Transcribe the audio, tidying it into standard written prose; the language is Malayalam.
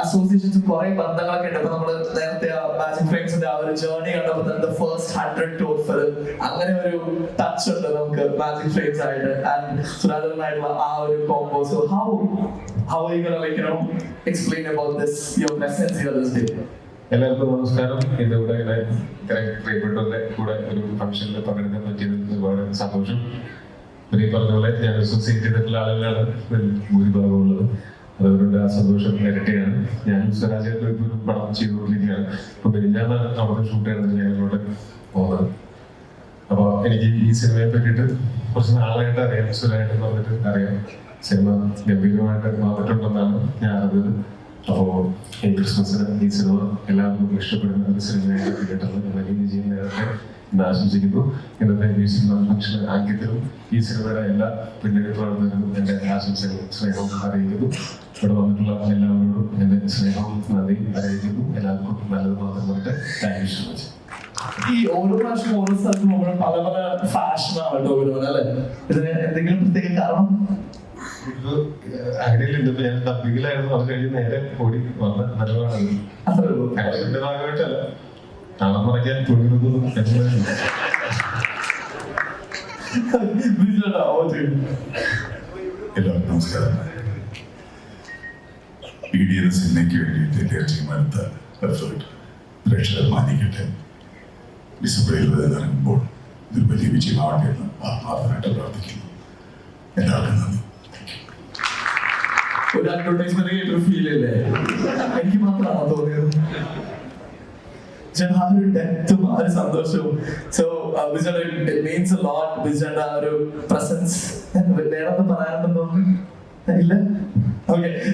അസോസിയേഷൻസ് കുറെ ബന്ധങ്ങളൊക്കെ ഉണ്ട്. ഇപ്പൊ നമ്മള് നേരത്തെ മാജിക് ഫ്രെയിംസിന്റെ ആ ഒരു ജേർണി കണ്ടപ്പോൾ തന്നെ ഫസ്റ്റ് 100 ടോട്ട് ഫിലിം അങ്ങനെ ഒരു ടച്ച് ഉണ്ട് നമുക്ക് മാജിക് ഫ്രെയിംസ് ആയിട്ട് ആൻഡ് സുരാജനായിട്ടുള്ള ആ ഒരു combo. So how are you gonna like explain about this your presence here this day? എല്ലാവർക്കും നമസ്കാരം. ഇതിവിടെ പ്രിയപ്പെട്ടവരുടെ കൂടെ ഒരു ഫംഗ്ഷനിൽ പങ്കെടുക്കാൻ പറ്റിയതിൽ ഒരുപാട് സന്തോഷം. ഈ പറഞ്ഞ പോലെ ഞാൻ അസോസിയേറ്റ് ചെയ്തിട്ടുള്ള ആളുകളാണ് ഭൂരിഭാഗമുള്ളത്. അതുകൊണ്ട് ആ സന്തോഷം ഇരട്ടിയാണ്. ഞാനും സ്വരാജായിട്ട് ഒരു പടം ചെയ്തുകൊണ്ടിരിക്കുകയാണ്. ഇപ്പൊ പെരിഞ്ഞാണ് അവിടെ ഷൂട്ട് ചെയ്യുന്നത് ഞാൻ ഇങ്ങോട്ട് പോകുന്നത്. അപ്പൊ എനിക്ക് ഈ സിനിമയെ പറ്റിയിട്ട് കുറച്ച് നാളായിട്ട് അറിയാം. സ്വരാജ് പറഞ്ഞിട്ട് അറിയാം സിനിമ ഗംഭീരമായിട്ട് വന്നിട്ടുണ്ടെന്നാണ് ഞാൻ അറിഞ്ഞത്. അപ്പോൾ ഈ ക്രിസ്മസിന് ഈ സിനിമ എല്ലാവർക്കും ഇഷ്ടപ്പെടുന്ന ഒരു സിനിമയായിട്ട് കേട്ടത് വലിയ വിജയം നേരത്തെ എന്ന് ആശംസിക്കുന്നു. ഇന്നത്തെ മ്യൂസിക് ഫംഗ്ഷൻ ആംഗ്യത്തിലും ഈ സിനിമയുടെ എല്ലാ പിന്നണി പ്രവർത്തകർക്കും എൻ്റെ ആശംസകളും സ്നേഹവും അറിയിക്കുന്നു. ഇവിടെ വന്നിട്ടുള്ള എല്ലാവരോടും എൻ്റെ സ്നേഹവും നന്ദി അറിയിക്കുന്നു. എല്ലാവർക്കും നല്ലത് മാത്രമായിട്ട് താങ്ക് യു സോ മച്ച്. ഈ ഓരോ പ്രാവശ്യം ഓരോ സ്ഥലത്തും നമ്മൾ പല പല ഫാഷനാണ് കേട്ടോ വരുന്നത് അല്ലെ? ഇതിന് എന്തെങ്കിലും പ്രത്യേക കാരണം? ഇത് അങ്ങനെയുണ്ട്. ഞാൻ ഡബിങ്ങിലായിരുന്നു. അത് കഴിഞ്ഞ് നേരെ ഓടി വന്ന നല്ലതാണ്. ഫാഷന്റെ ഭാഗമായിട്ടല്ല, നാളെ പറയാൻ തുടങ്ങുന്നതും എല്ലാവർക്കും നമസ്കാരം. PDN സിനിമയ്ക്ക് വേണ്ടിയിട്ട് തീർച്ചയായും പ്രേക്ഷകർ മാനിക്കട്ടെ. ഡിസംബർ 20 ഇറങ്ങുമ്പോൾ ഇതൊരു വലിയ വിജയമാവട്ടെ എന്ന് ആത്മാർത്ഥമായിട്ട് പ്രാർത്ഥിക്കുന്നു. എല്ലാവർക്കും നന്ദി. ഒരു അഡ്വർടൈസ്മെന്റ് ഫീൽ അല്ലേ? എനിക്ക് മാത്രമാണോ തോന്നിയത്? ആ ഒരു ഡെപ്തും ആ ഒരു സന്തോഷവും. സോ വിജയുടെ ഇറ്റ് മീൻസ് എ ലോട്ട്. വിജയുടെ ആ ഒരു പ്രസൻസ് വേറെ പറയാനുണ്ടെന്ന് തോന്നുന്നു ഇല്ല? ഓക്കെ.